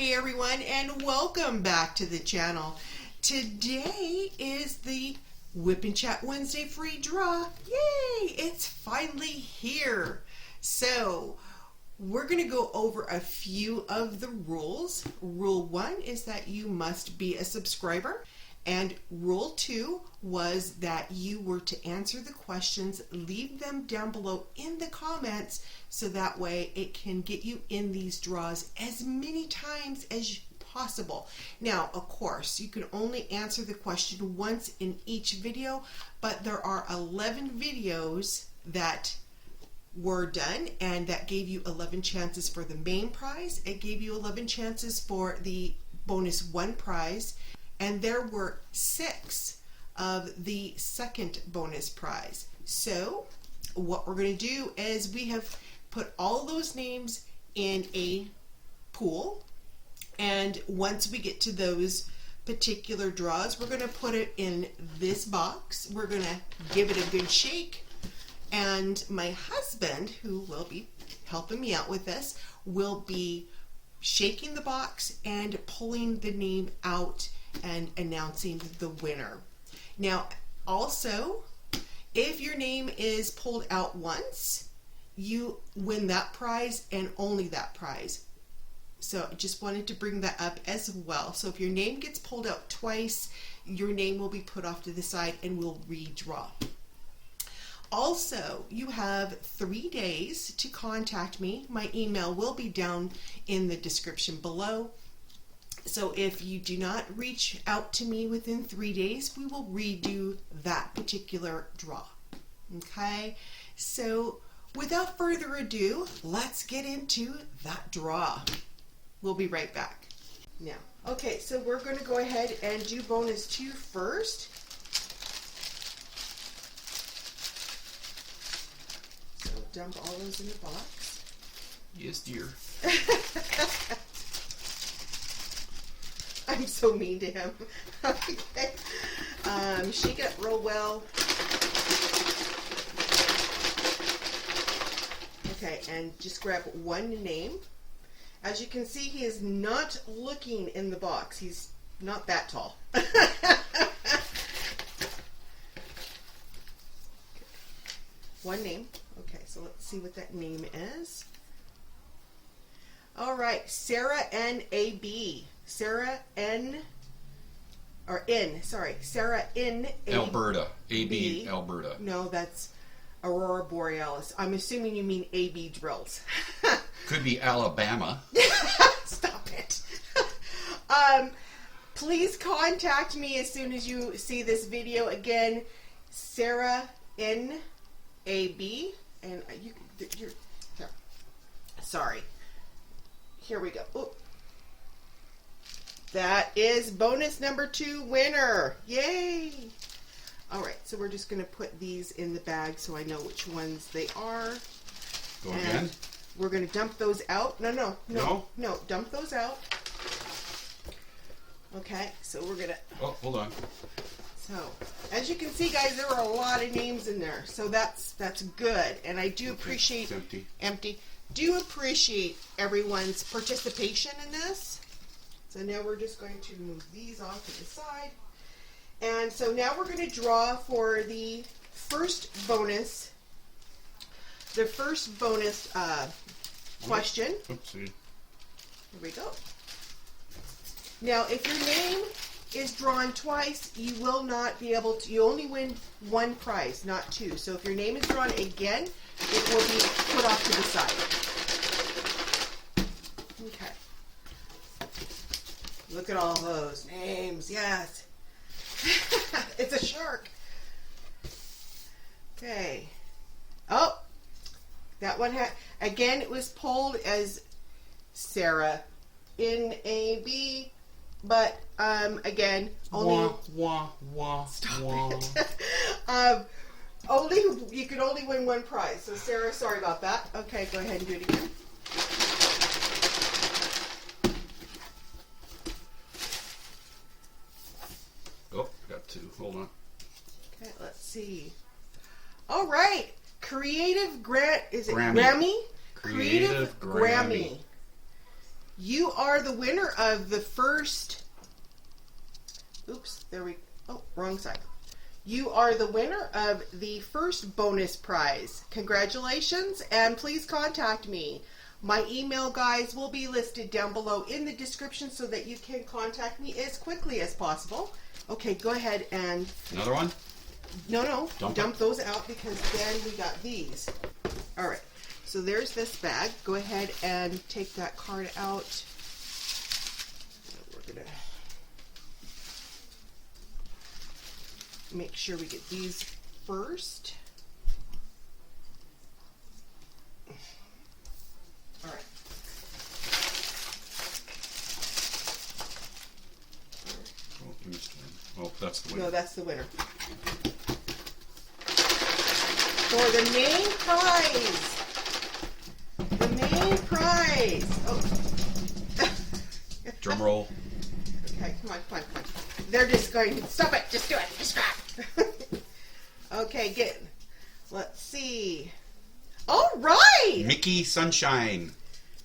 Hey everyone, and welcome back to the channel. Today is the WIP Chat Wednesday free draw. Yay! It's finally here. So we're going to go over a few of the rules. Rule 1 is that you must be a subscriber. And rule 2 was that you were to answer the questions, leave them down below in the comments so that way it can get you in these draws as many times as possible. Now, of course, you can only answer the question once in each video, but there are 11 videos that were done and that gave you 11 chances for the main prize. It gave you 11 chances for the bonus 1 prize. And there were 6 of the second bonus prize. So what we're going to do is we have put all those names in a pool. And once we get to those particular draws, we're going to put it in this box. We're going to give it a good shake. And my husband, who will be helping me out with this, will be shaking the box and pulling the name out and announcing the winner. Now, also, if your name is pulled out once, you win that prize and only that prize. So I just wanted to bring that up as well. So if your name gets pulled out twice, your name will be put off to the side and we'll redraw. Also, you have 3 days to contact me. My email will be down in the description below. So if you do not reach out to me within 3 days, we will redo that particular draw. Okay, so without further ado, let's get into that draw. We'll be right back. Now, okay, so we're going to go ahead and do bonus 2 first. So dump all those in the box. Yes, dear. I'm so mean to him. Okay. Shake it up real well. Okay, and just grab one name. As you can see, he is not looking in the box. He's not that tall. One name. Okay, so let's see what that name is. All right, Sarah N.A.B. Sarah N. Alberta. A.B. Alberta. No, that's Aurora Borealis. I'm assuming you mean A.B. drills. Could be Alabama. Stop it. Please contact me as soon as you see this video. Again, Sarah N.A.B. And you're sorry. Here we go. Ooh. That is bonus number 2 winner. Yay! All right, so we're just going to put these in the bag so I know which ones they are. Go again? We're going to dump those out. No, dump those out. Okay, so we're going to... Oh, hold on. So, as you can see, guys, there are a lot of names in there. So that's good. And I do appreciate... It's empty. Do appreciate everyone's participation in this. So now we're just going to move these off to the side. And so now we're going to draw for the first bonus. The first bonus question. Oopsie. Here we go. Now, if your name is drawn twice, you will not be able to, you only win 1 prize, not 2. So if your name is drawn again, it will be put off to the side. Okay. Look at all those names. Yes. It's a shark. Okay. Oh, that one had, again, it was pulled as Sarah N.A.B. But, again, only... Stop it. Only, you could only win 1 prize. So, Sarah, sorry about that. Okay, go ahead and do it again. Oh, got 2. Hold on. Okay, let's see. All right. Creative Grant, is it Grammy? Grammy? Creative Grammy. You are the winner of the first, oops, there we, oh, wrong side. You are the winner of the first bonus prize. Congratulations, and please contact me. My email, guys, will be listed down below in the description so that you can contact me as quickly as possible. Okay, go ahead and... Another one? No, dump those out because then we got these. All right, so there's this bag. Go ahead and take that card out. We're gonna make sure we get these first. All right. Oh, you missed one. Oh, that's the winner. No, that's the winner. For the main prize. The main prize. Oh. Drum roll. Okay, come on. They're just going, stop it, just do it, just grab. Okay, good. Let's see. All right. Mickey Sunshine.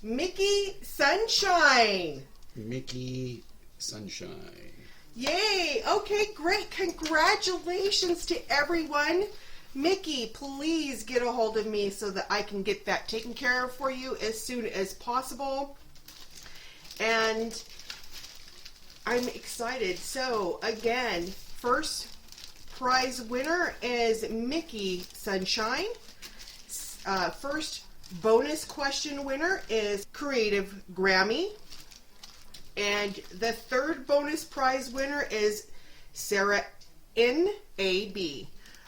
Mickey Sunshine. Mickey Sunshine. Yay. Okay, great. Congratulations to everyone. Mickey, please get a hold of me so that I can get that taken care of for you as soon as possible. And I'm excited. So, again, first prize winner is Mickey Sunshine. First bonus question winner is Creative Grammy. And the third bonus prize winner is Sarah N.A.B.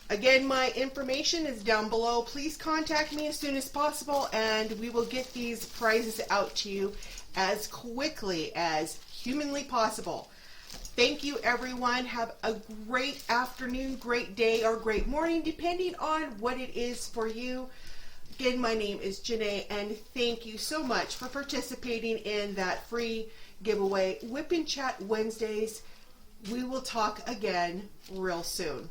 Again, my information is down below. Please contact me as soon as possible, and we will get these prizes out to you as quickly as humanly possible. Thank you, everyone. Have a great afternoon, great day, or great morning, depending on what it is for you. Again, my name is Jene, and thank you so much for participating in that free giveaway, WIP Chat Wednesdays. We will talk again real soon.